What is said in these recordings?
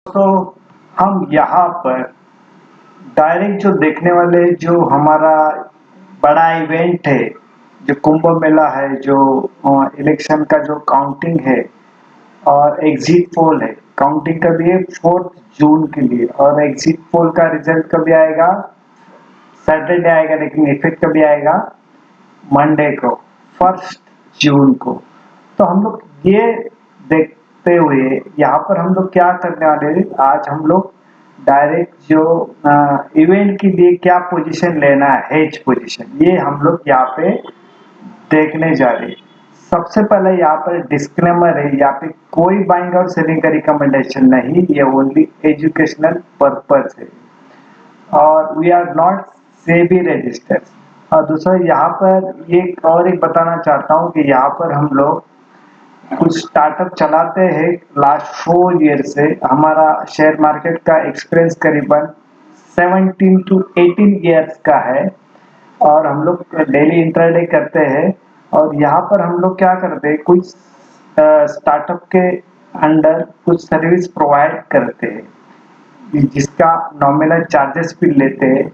तो हम यहाँ पर डायरेक्ट जो देखने वाले जो हमारा बड़ा इवेंट है, जो कुंभ मेला है, जो इलेक्शन का जो काउंटिंग है और एग्जिट पोल है। काउंटिंग कभी है 4 जून के लिए और एग्जिट पोल का रिजल्ट कभी आएगा? सैटरडे आएगा, लेकिन इफेक्ट कभी आएगा? मंडे को, 1 जून को। तो हम लोग ये देखते हुए यहाँ पर हम लोग क्या करने वाले हैं, आज हम लोग डायरेक्ट जो इवेंट के लिए क्या पोजीशन लेना है, हेज पोजीशन, ये हम लोग यहाँ पे देखने जा रहे हैं। सबसे पहले यहाँ पर डिस्क्लेमर है, यहाँ पे कोई बाइंग और सेलिंग का रिकमेंडेशन नहीं, ये ओनली एजुकेशनल पर्पज है और we are not SEBI registered. और दूसरा यहाँ पर ये और एक बताना चाहता हूँ कि यहाँ पर हम लोग कुछ स्टार्टअप चलाते हैं। लास्ट 4 ईयर से हमारा शेयर मार्केट का एक्सपीरियंस करीबन 17 to 18 ईयर्स का है और हम लोग डेली इंट्राडे करते हैं। और यहाँ पर हम लोग क्या करते हैं, कुछ स्टार्टअप के अंडर कुछ सर्विस प्रोवाइड करते हैं जिसका नॉमिनल चार्जेस भी लेते हैं।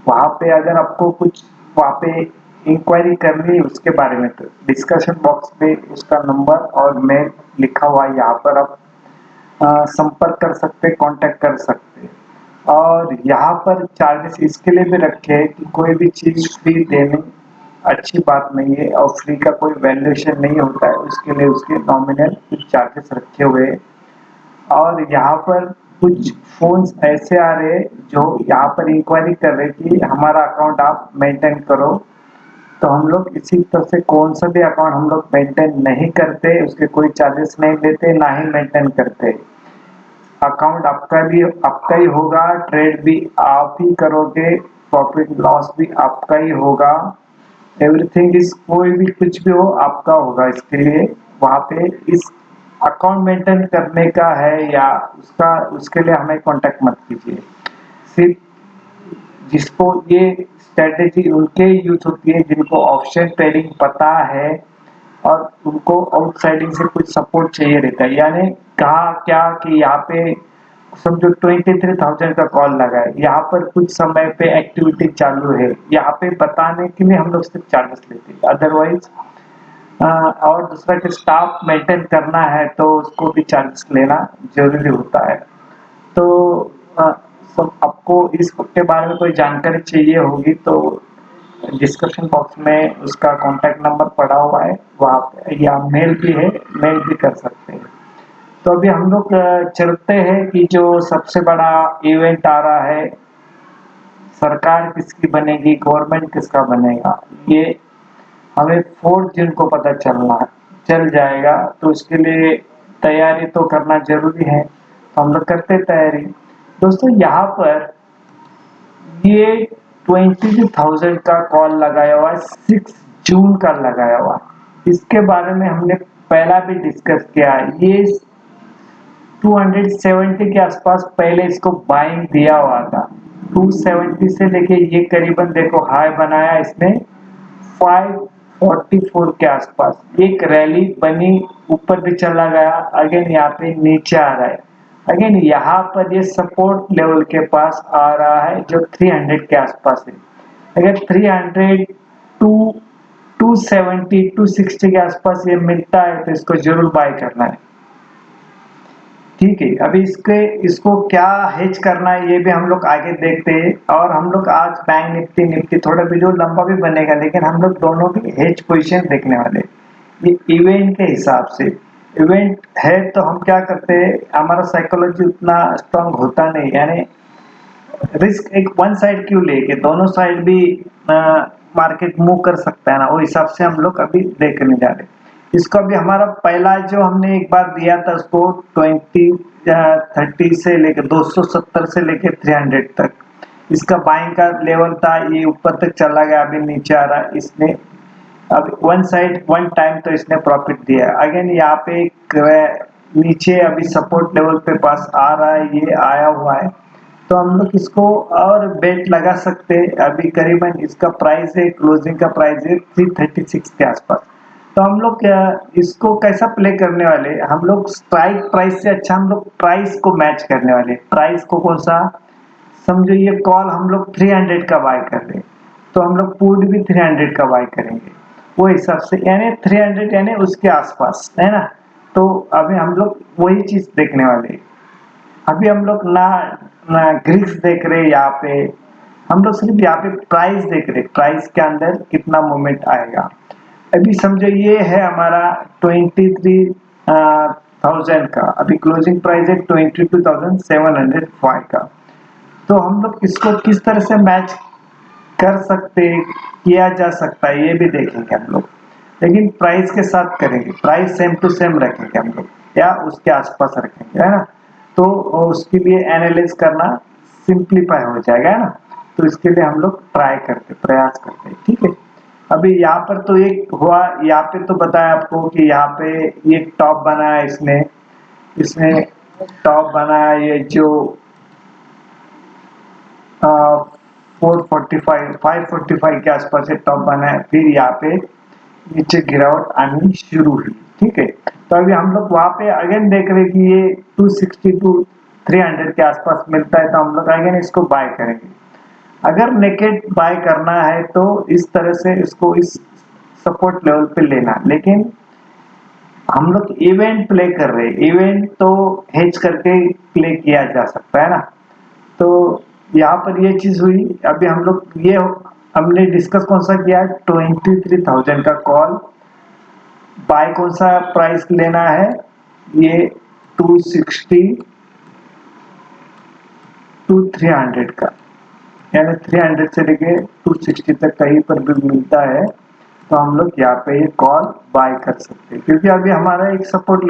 वहाँ पे अगर आपको कुछ वहाँ पे इंक्वायरी करनी है उसके बारे में, तो डिस्कशन बॉक्स में उसका नंबर और मेल लिखा हुआ है, यहाँ पर आप संपर्क कर सकते, कांटेक्ट कर सकते। और यहाँ पर चार्जेस इसके लिए भी रखे हैं कि कोई भी चीज़ फ्री देने अच्छी बात नहीं है और फ्री का कोई वैल्यूएशन नहीं होता है, उसके लिए उसके नॉमिनल कुछ चार्जेस रखे हुए हैं। और यहाँ पर कुछ फोन्स ऐसे आ रहे हैं जो यहाँ पर इंक्वायरी कर रहे कि हमारा अकाउंट आप मेंटेन करो। तो हम लोग इसी तरह से कौन सा भी अकाउंट हम लोग मेंटेन नहीं करते, उसके कोई चार्जेस नहीं लेते, ना ही मेंटेन करते। अकाउंट आपका ही होगा, ट्रेड भी आप ही करोगे, प्रॉफिट लॉस भी आपका ही होगा, एवरीथिंग इज, कोई भी कुछ भी हो आपका होगा। इसके लिए वहाँ पे इस अकाउंट मेंटेन करने का है या उसके लिए हमें कांटेक्ट मत कीजिए। सिर्फ जिसको ये स्ट्रेटेजी उनके यूज होती है जिनको ऑप्शन ट्रेडिंग पता है और उनको आउटसाइडिंग से कुछ सपोर्ट चाहिए रहता है। यानी कहा क्या कि यहाँ पे समझो 23,000 का कॉल लगा है, यहाँ पर कुछ समय पे एक्टिविटी चालू है, यहाँ पे बताने के लिए हम लोग सिर्फ चार्जेस लेते हैं। अदरवाइज और दूसरा कि स्टाफ मेंटेन करना है तो उसको भी चार्जेस लेना जरूरी होता है। तो सब आपको इसके बारे में कोई जानकारी चाहिए होगी तो डिस्क्रिप्शन बॉक्स में उसका कॉन्टैक्ट नंबर पड़ा हुआ है, वहाँ पे या मेल भी है, मेल भी कर सकते हैं। तो अभी हम लोग चलते हैं कि जो सबसे बड़ा इवेंट आ रहा है, सरकार किसकी बनेगी, गवर्नमेंट किसका बनेगा, ये हमें 4 जून को पता चल जाएगा। तो उसके लिए तैयारी तो करना जरूरी है, तो हम लोग करते तैयारी। दोस्तों यहाँ पर ये 22,000 का कॉल लगाया हुआ है, 6 जून का लगाया हुआ है। इसके बारे में हमने पहला भी डिस्कस किया है। ये 270 के आसपास पहले इसको बाइंग दिया हुआ था। 270 से लेके ये करीबन देखो हाई बनाया इसने 544 के आसपास। एक रैली बनी, ऊपर भी चला गया, अगेन यहाँ पे नीचे आ रहा है, अगेन यहाँ पर ये सपोर्ट लेवल के पास आ रहा है जो 300 के आसपास है। अगर 300 टू 270 260 के आसपास ये मिलता है तो इसको जरूर बाय करना है। ठीक है, अभी इसको क्या हेज करना है ये भी हम लोग आगे देखते हैं। और हम लोग आज बैंक निफ्टी थोड़ा वीडियो लंबा भी बनेगा, लेकिन हम लोग दोनों की हेज पोजीशन देखने वाले। ये इवेंट के हिसाब से इवेंट है तो हम क्या करते हैं, हमारा साइकोलॉजी उतना स्ट्रांग होता नहीं, यानी रिस्क एक वन साइड क्यों लेके, दोनों साइड भी मार्केट मूव कर सकता है ना, वो हिसाब से हम लोग अभी देखने जा रहे हैं। इसको अभी हमारा पहला जो हमने एक बार दिया था उसको 30 से लेके 270 से लेके 300 तक इसका बाइंग का लेवल था। ये ऊपर तक चला गया, अभी नीचे आ रहा है। इसने अब वन साइड वन टाइम तो इसने प्रॉफिट दिया। अगेन यहाँ पे नीचे अभी सपोर्ट लेवल पे पास आ रहा है, ये आया हुआ है, तो हम लोग इसको और बेट लगा सकते हैं। अभी करीबन इसका प्राइस है, क्लोजिंग का प्राइस है 336 के आसपास। तो हम लोग इसको कैसा प्ले करने वाले, हम लोग स्ट्राइक प्राइस से अच्छा हम लोग प्राइस को मैच करने वाले। प्राइस को कौन सा, समझो ये कॉल हम लोग 300 का बाय कर रहे, तो हम लोग पुट भी 300 का बाय करेंगे वो हिसाब से, यानी 300 यानी उसके आसपास, है ना। तो अभी हम लोग वही चीज देखने वाले। अभी हम लोग ना ग्रिक्स देख रहे यहाँ पे, हम लोग सिर्फ यहाँ पे प्राइस देख रहे, प्राइस के अंदर कितना मूवमेंट आएगा। अभी समझो ये है हमारा 23,000 का, अभी क्लोजिंग प्राइस है 22,705 का। तो हम लोग इसको किस तरह से मैच कर सकते, किया जा सकता है, ये भी देखेंगे हम लोग। लेकिन प्राइस के साथ करेंगे, प्राइस सेम टू सेम रखेंगे हम लोग या उसके आसपास रखेंगे, है ना। तो उसके लिए एनालिस करना सिंप्लीफाई हो जाएगा, है ना। तो इसके लिए हम लोग ट्राई करते, प्रयास करते हैं, ठीक है। अभी यहाँ पर तो एक हुआ, यहाँ पे तो बताया आपको कि यहाँ पे ये टॉप बनाया इसने, इसने टॉप बनाया, ये जो 445 545 के आसपास से टॉप बना है, फिर यहाँ पे नीचे गिरावट आनी शुरू हुई, ठीक है। तो अभी हम लोग वहां पे अगेन देख रहे कि ये 260 टू 300 के आसपास मिलता है, तो हम लोग अगेन इसको बाय करेंगे। अगर नेकेड बाय करना है तो इस तरह से इसको इस सपोर्ट लेवल पे लेना, लेकिन हम लोग इवेंट प्ले कर रहे हैं, इवेंट तो हेज करके प्ले किया जा सकता है ना। तो यहाँ पर ये चीज हुई। अभी हम लोग ये हमने डिस्कस कौन सा किया, 23,000 का कॉल बाय, कौन सा प्राइस लेना है, ये 260 टू 300 का, यानी 300 से लेके 260 तक कहीं पर भी मिलता है तो हम लोग यहाँ पे ये कॉल बाय कर सकते हैं, क्योंकि अभी हमारा एक सपोर्ट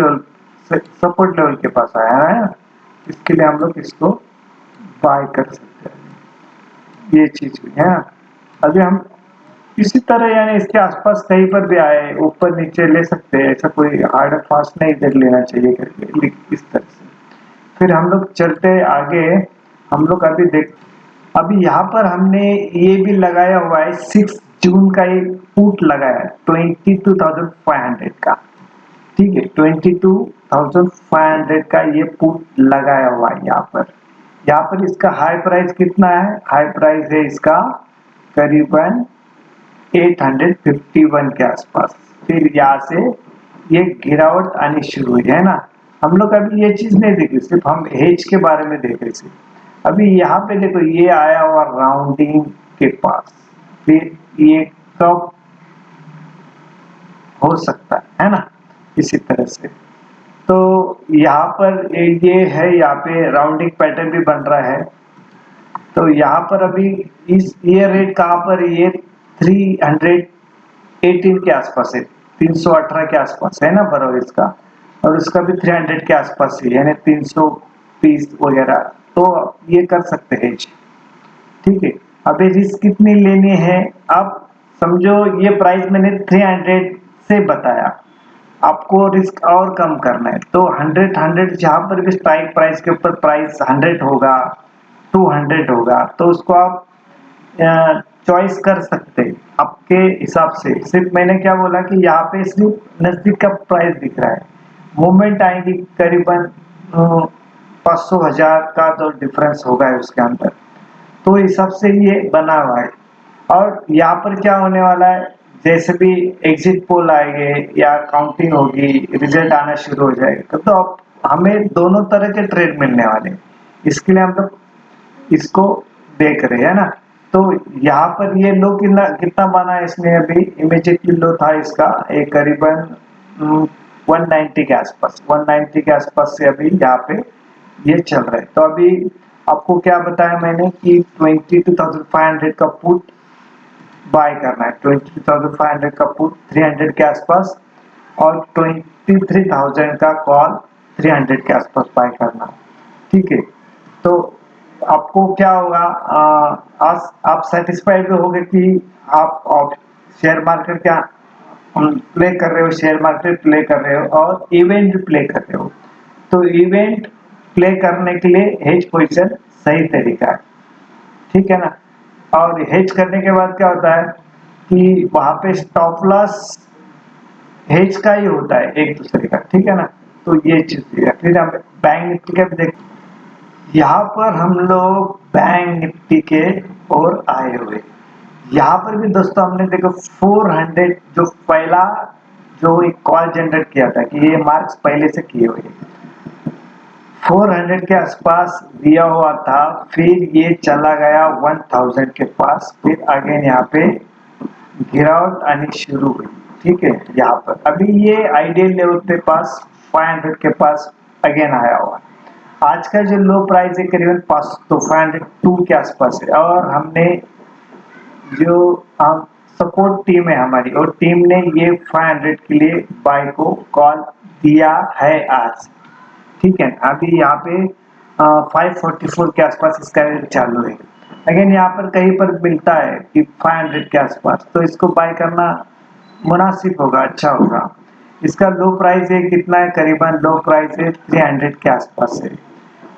लेवल के पास आया है ना, इसके लिए हम लोग इसको बाय कर सकते हैं। ये चीज भी है। अभी हम इसी तरह यानी इसके आसपास कहीं पर भी आए, ऊपर नीचे ले सकते हैं, ऐसा कोई हार्ड एंड फास्ट नहीं इधर लेना चाहिए करके, इस तरह से। फिर हम लोग चलते आगे, हम लोग अभी देख, अभी यहाँ पर हमने ये भी लगाया हुआ है 6 जून का एक पुट लगाया है 22,500 का, ठीक है। 22,500 का ये पुट लगाया हुआ है यहाँ पर। यहाँ पर इसका हाई प्राइस कितना है, हाई प्राइस है इसका करीबन 851 के आसपास। फिर यहाँ से ये गिरावट आनी शुरू हुई है ना। हम लोग अभी ये चीज नहीं देख रहे, सिर्फ हम हेज के बारे में देख रहे थे। अभी यहाँ पे देखो ये आया हुआ राउंडिंग के पास, फिर ये कब हो सकता है ना, इसी तरह से। तो यहाँ पर ये है, यहाँ पे राउंडिंग पैटर्न भी बन रहा है। तो यहाँ पर अभी इस ये रेट कहाँ पर, ये 318 के आसपास है, 318 के आसपास है ना बराबर इसका, और उसका भी 300 के आसपास ही, यानी 330 वगैरह। तो ये कर सकते हैं, ठीक है। अभी रिस्क कितनी लेनी है, अब समझो ये प्राइस मैंने 300 से बताया, आपको रिस्क और कम करना है तो 100 जहां पर भी स्ट्राइक प्राइस के ऊपर प्राइस 100 होगा, 200 होगा, तो उसको आप चॉइस कर सकते हैं आपके हिसाब से। सिर्फ मैंने क्या बोला कि यहाँ पे सिर्फ नजदीक का प्राइस दिख रहा है, मूवमेंट आएगी करीबन 500,000 का तो डिफरेंस होगा उसके अंदर, तो हिसाब से ये बना हुआ है। और यहाँ पर क्या होने वाला है, जैसे भी एग्जिट पोल आएंगे या काउंटिंग होगी, रिजल्ट आना शुरू हो जाएगा, तो अब हमें दोनों तरह के ट्रेड मिलने वाले हैं। इसके लिए हम लोग इसको देख रहे हैं ना। तो यहाँ पर ये लो कितना बना है इसने, अभी इमीडिएटली लो था इसका एक करीबन 190 के आसपास, 190 के आसपास से अभी यहाँ पे ये चल रहा है। तो अभी आपको क्या बताया मैंने कि 22,500 का पुट बाय करना है, 22,500 का पुट 300 के आसपास, और 23,000 का कॉल 300 के आसपास बाय करना, ठीक है। तो आपको क्या होगा, आज आप सेटिस्फाइड होगे कि आप शेयर मार्केट क्या प्ले कर रहे हो, शेयर मार्केट प्ले कर रहे हो और इवेंट भी प्ले कर रहे हो। तो इवेंट प्ले करने के लिए हेज पोजीशन सही तरीका है, ठीक है ना। और हेज करने के बाद क्या होता है कि वहां पे स्टॉप लॉस हेज का ही होता है एक दूसरे का, ठीक है ना। तो ये चीज है। फिर हम बैंक निफ्टी का भी देख, यहाँ पर हम लोग बैंक निफ्टी के ओर आए हुए। यहाँ पर भी दोस्तों हमने देखो 400 जो पहला जो एक कॉल जनरेट किया था कि ये मार्क्स पहले से किए हुए 400 के आसपास दिया हुआ था, फिर ये चला गया 1000 के पास, फिर अगेन यहाँ पे गिरावट आनी शुरू हुई। ठीक है, यहाँ पर अभी ये आइडियल लेवल के पास 500 के पास अगेन आया हुआ है। आज का जो लो प्राइस है करीबन 5 तो 502 के आसपास है, और हमने जो सपोर्ट टीम है हमारी, और टीम ने ये 500 के लिए बाय को कॉल दिया है आज। ठीक है, अभी यहाँ पे 544 के आसपास इसका रेट चालू है। अगेन यहाँ पर कहीं पर मिलता है कि 500 के आसपास, तो इसको बाय करना मुनासिब होगा, अच्छा होगा। इसका लो प्राइस है कितना है, करीबन लो प्राइस है 300 के आसपास है।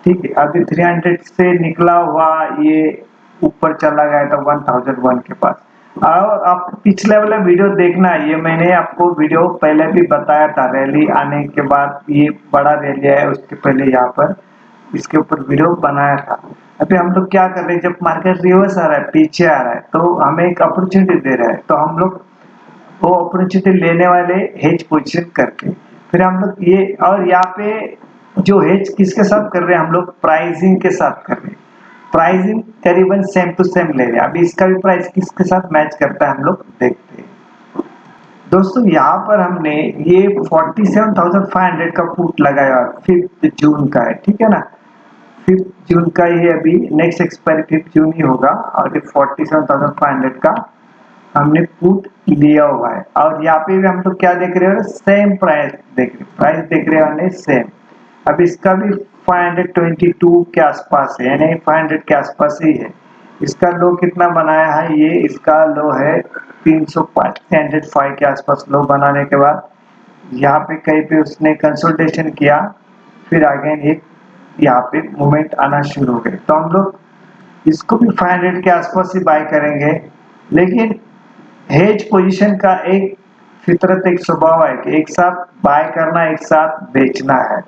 ठीक है, अभी 300 से निकला हुआ ये ऊपर चला गया था 1001 के पास। और आप पिछले वाला वीडियो देखना, ये मैंने आपको वीडियो पहले भी बताया था, रैली आने के बाद ये बड़ा रैली है, उसके पहले यहाँ पर इसके ऊपर वीडियो बनाया था। अभी हम लोग क्या कर रहे हैं, जब मार्केट रिवर्स आ रहा है, पीछे आ रहा है, तो हमें एक अपॉर्चुनिटी दे रहा है, तो हम लोग वो अपॉर्चुनिटी लेने वाले हेज पोजीशन करके फिर हम लोग ये, और यहाँ पे जो हेज किसके साथ कर रहे हैं हम लोग, प्राइसिंग के साथ कर रहे हैं। प्राइसिंग करीबन सेम टू सेम ले रहे हैं। अभी इसका भी प्राइस किसके साथ मैच करता है हम लोग देखते हैं। दोस्तों यहाँ पर हमने ये 47,500 का पुट लगाया, 5 जून का है, ठीक है ना। 5 जून का ये अभी नेक्स्ट एक्सपायरी 5 जून ही होगा, और ये 47,500 का हमने पुट लिया हुआ है। और यहाँ पे भी हम लोग क्या देख रहे हो, सेम प्राइस देख रहे, प्राइस देख रहे हैं सेम। अब इसका भी 522 के आसपास है, यानी 500 के आसपास ही है। इसका लो कितना बनाया है, ये इसका लो है 305, 305 के आसपास लो बनाने के बाद यहाँ पे कहीं पे उसने कंसल्टेशन किया, फिर आगे एक यहाँ पे मूवमेंट आना शुरू हो गए, तो हम लोग इसको भी 500 के आसपास ही बाय करेंगे। लेकिन हेज पोजीशन का एक फितरत, एक स्वभाव है कि एक साथ बाय करना, एक साथ बेचना है।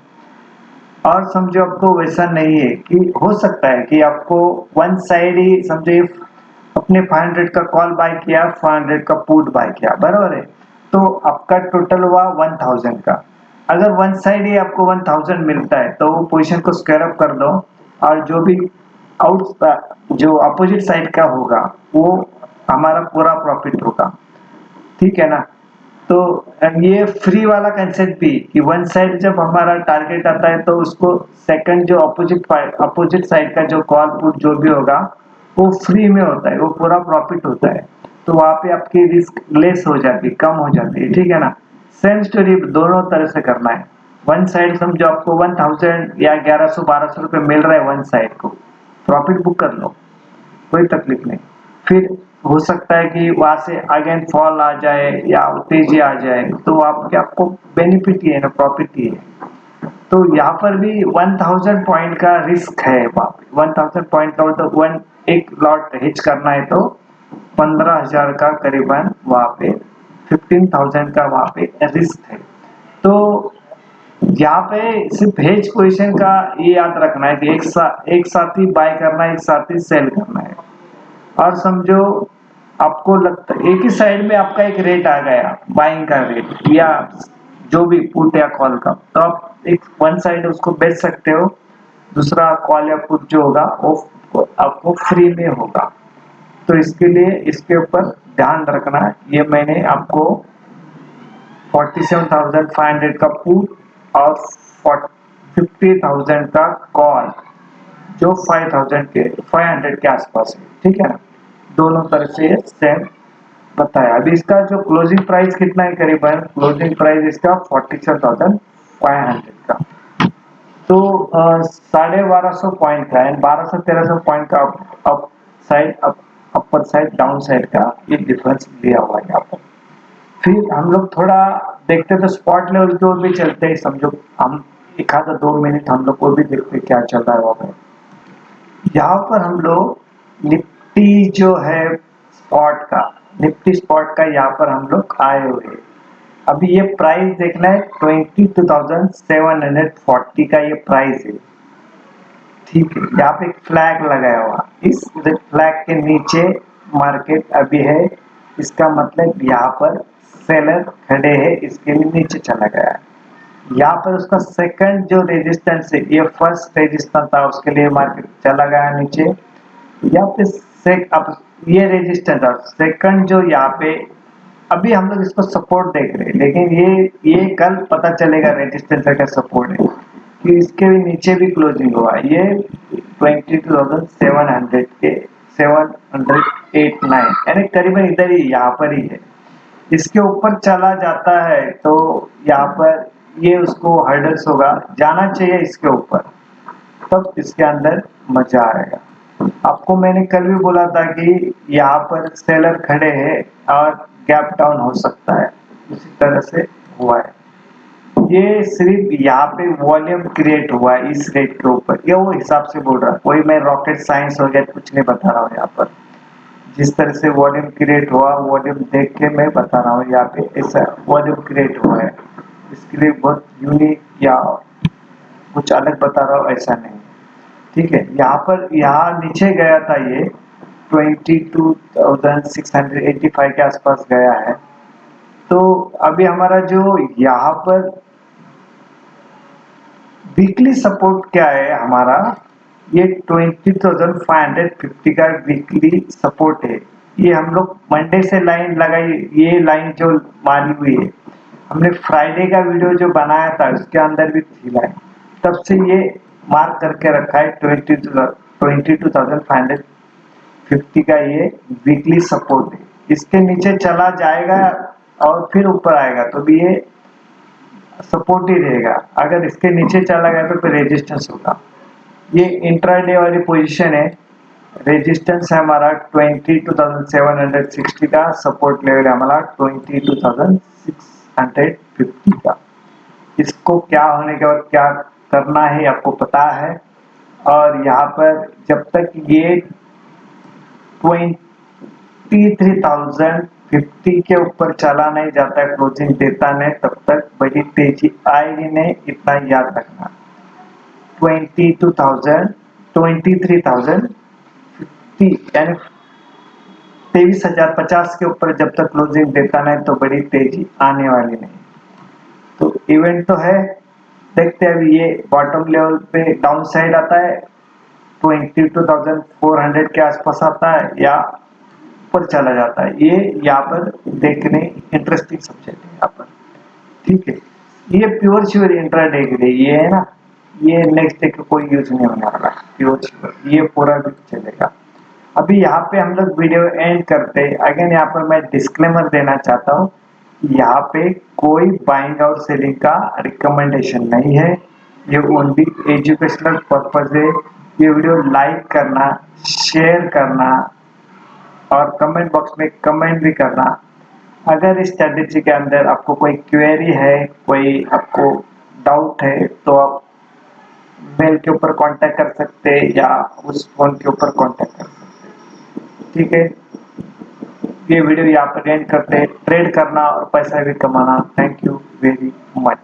और समझो आपको वैसा नहीं है कि हो सकता है कि आपको वन साइड ही समझो अपने 500 का कॉल बाय किया, 500 का पुट बाय किया, बराबर है, तो आपका टोटल हुआ 1000 का। अगर वन साइड ही आपको 1000 मिलता है, तो वो पोजीशन को स्क्वायर अप कर दो, और जो भी आउट जो अपोजिट साइड का होगा वो हमारा पूरा प्रॉफिट होगा। ठीक है ना। तो ये फ्री वाला कंसेप्ट भी कि वन साइड जब हमारा टारगेट आता है, तो उसको सेकंड जो अपोजिट साइड का जो कॉल पुट जो भी होगा वो फ्री में होता है, वो पूरा प्रॉफिट होता है। तो वहां पे आपकी रिस्क लेस हो जाती है, कम हो जाती है। ठीक है ना। सेम स्टोरी दोनों तरह से करना है। वन साइड समझो आपको 1000 या 1100-1200 रुपये मिल रहा है, वन साइड को प्रॉफिट बुक कर लो, कोई तकलीफ नहीं। फिर हो सकता है कि वहां से अगेन फॉल आ जाए या तेजी आ जाए, तो आपको बेनिफिट ही है ना, प्रॉफिट ही है। तो यहाँ पर भी 1000 पॉइंट का रिस्क है। 1000 पॉइंट का मतलब वन एक लॉट हिच करना है, तो 15,000 का करीबन वहां पे 15,000 का वहां पे रिस्क है। तो यहाँ पे सिर्फ हेज पोजीशन का ये याद रखना है कि एक साथ ही बाय करना है, एक साथ ही सेल करना है। और समझो आपको लगता है एक ही साइड में आपका एक रेट आ गया, बाइंग का रेट या जो भी पुट या कॉल का, तो आप एक वन साइड उसको बेच सकते हो, दूसरा कॉल या पुट जो होगा वो आपको फ्री में होगा। तो इसके लिए इसके ऊपर ध्यान रखना है। ये मैंने आपको 47,500 का पुट और 50,000 का कॉल जो 500 के आसपास है, ठीक है ना। दोनों तरफ से सेम बताया। अभी इसका जो क्लोजिंग प्राइस कितना है, करीबन क्लोजिंग प्राइस इसका 47,500 का। तो 1250 पॉइंट का एंड 1200-1300 पॉइंट का up side, upper side, down side का ये डिफरेंस दिया हुआ है यहाँ पर। फिर हम लोग थोड़ा देखते तो स्पॉट लेवल की ओर भी चलते हैं। समझो हम एक आधा 2 मिनट हम लोग को भी देखते क्या चल रहा है वहां पर। यहाँ पर हम लोग निफ्टी जो है स्पॉट का, निफ्टी स्पॉट का यहाँ पर हम लोग आए हुए हैं। अभी ये प्राइस देखना है 22,740 का ये प्राइस है। ठीक है, यहाँ पे एक फ्लैग लगाया हुआ, इस फ्लैग के नीचे मार्केट अभी है, इसका मतलब यहाँ पर सेलर खड़े हैं, इसके लिए नीचे चला गया है। यहाँ पर उसका सेकंड जो रेजिस्टेंस है, ये फर्स्ट रेजिस्टेंस था, उसके लिए मार्केट चला गया नीचे। यहाँ पे अब ये रेजिस्टेंस था सेकंड, जो यहाँ पे अभी हम लोग इसको सपोर्ट देख रहे हैं, लेकिन ये कल पता चलेगा रेजिस्टेंस का सपोर्ट है कि इसके भी नीचे भी क्लोजिंग हुआ। ये 22,700 के 789 यानी करीबन इधर ही, यहाँ पर ही है। इसके ऊपर चला जाता है तो यहाँ पर ये उसको हर्डल्स होगा, जाना चाहिए इसके ऊपर, तब इसके अंदर मजा आएगा। आपको मैंने कल भी बोला था कि यहाँ पर सेलर खड़े हैं और गैप डाउन हो सकता है, उसी तरह से हुआ है। ये सिर्फ यहाँ पे वॉल्यूम क्रिएट हुआ है इस रेट के ऊपर, ये वो हिसाब से बोल रहा है, कोई मैं रॉकेट साइंस वगैरह कुछ नहीं बता रहा हूँ। यहाँ पर जिस तरह से वॉल्यूम क्रिएट हुआ, वॉल्यूम देख के मैं बता रहा हूँ, यहाँ पे ऐसा वॉल्यूम क्रिएट हुआ है, इसके लिए बहुत यूनिक या कुछ अलग बता रहा हूँ ऐसा नहीं। ठीक है, यहाँ नीचे गया था, ये 22,685 के आसपास गया है। तो अभी हमारा जो यहाँ पर वीकली सपोर्ट क्या है हमारा, ये 20,550 का वीकली सपोर्ट है। ये हम लोग मंडे से लाइन लगाई, ये लाइन जो मारी हुई है, हमने फ्राइडे का वीडियो जो बनाया था उसके अंदर भी थी लाइन, तब से ये मार्क करके रखा है 22,550 का ये वीकली सपोर्ट है। इसके नीचे चला जाएगा और फिर ऊपर आएगा तो भी ये सपोर्ट ही रहेगा, अगर इसके नीचे चला गया तो फिर रेजिस्टेंस होगा। ये इंट्राडे वाली पोजीशन है, रेजिस्टेंस है हमारा 22,760 का, सपोर्ट लेवल है हमारा 22,650 का। इसको क्या होने के बाद क्या करना है आपको पता है, और यहाँ पर जब तक ये 23,050 के ऊपर चला नहीं जाता है, क्लोजिंग देता नहीं, तब तक बड़ी तेजी आएगी नहीं, इतना याद रखना। 23,050 यानी 23,050 के ऊपर जब तक क्लोजिंग देता नहीं तो बड़ी तेजी आने वाली नहीं। तो इवेंट तो है, देखते हैं अभी ये बॉटम लेवल पे डाउन साइड आता है 22,400 के आसपास आता है या ऊपर चला जाता है, ये यहाँ पर देखने इंटरेस्टिंग सब्जेक्ट है यहाँ पर। ठीक है, ये प्योर श्योर इंट्राडे के लिए ये है ना, ये नेक्स्ट डे का कोई यूज नहीं होने वाला, प्योर श्योर ये पूरा भी चलेगा। अभी यहाँ पे हम लोग वीडियो एंड करते हैं। अगेन यहाँ पर मैं डिस्क्लेमर देना चाहता हूँ, यहाँ पे कोई बाइंग और सेलिंग का रिकमेंडेशन नहीं है, ये ओनली एजुकेशनल पर्पज है। ये वीडियो लाइक करना, शेयर करना और कमेंट बॉक्स में कमेंट भी करना। अगर इस स्ट्रेटेजी के अंदर आपको कोई क्वेरी है, कोई आपको डाउट है, तो आप मेल के ऊपर कांटेक्ट कर सकते हैं या उस फोन के ऊपर कांटेक्ट कर सकते हैं। ठीक है, ये वीडियो यहाँ पर एंड करते हैं। ट्रेड करना और पैसा भी कमाना। Thank you very much.